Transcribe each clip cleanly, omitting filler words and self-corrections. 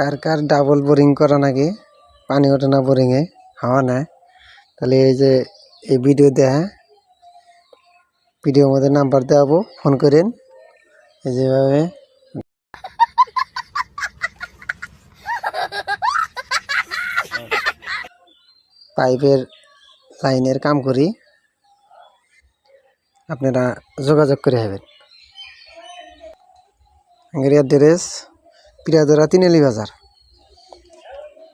কার কার double boring করা নাকি পানি ওঠে না বোরিংয়ে হাওয়া নেয় তাহলে এই যে এই ভিডিও দেয়া ভিডিওর মধ্যে নাম্বার দেওয়াবো ফোন করেন এই যেভাবে পাইপের লাইনের কাম করি আপনারা যোগাযোগ করে হবেন আমার অ্যাড্রেস পিরাজোড়া তিনেলি বাজার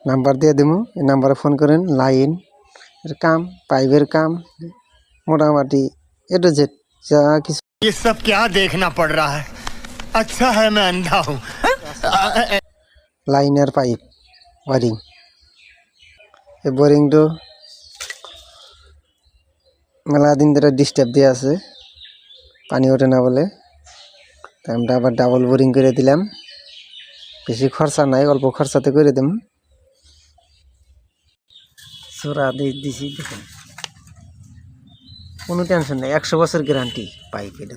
নাম্বার দিয়ে দেবো এই নাম্বারে ফোন করেন লাইন এর কাম পাইপের কাম মোটামুটি ए टू जेड जा किस ये सब क्या देखना पड़ रहा है अच्छा है मैं अंधा हूँ लाइनर पाइप वायरिंग এই বোরিংটো মেলা দিন ধরে ডিস্টার্ব দিয়ে আছে পানি ওঠে না বলে তাই আমরা আবার ডাবল বোরিং করে দিলাম বেশি খরচা নাই অল্প খরচাতে করে দিম সোরা দিছি দেখেন কোনো টেনশন নেই 100 বছর গ্যারান্টি পাইপ এটা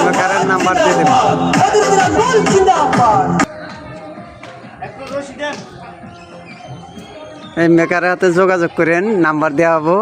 মেকারের নাম্বার দিয়ে দেব এই মেকারের হাতে যোগাযোগ করেন নাম্বার দেওয়া হবো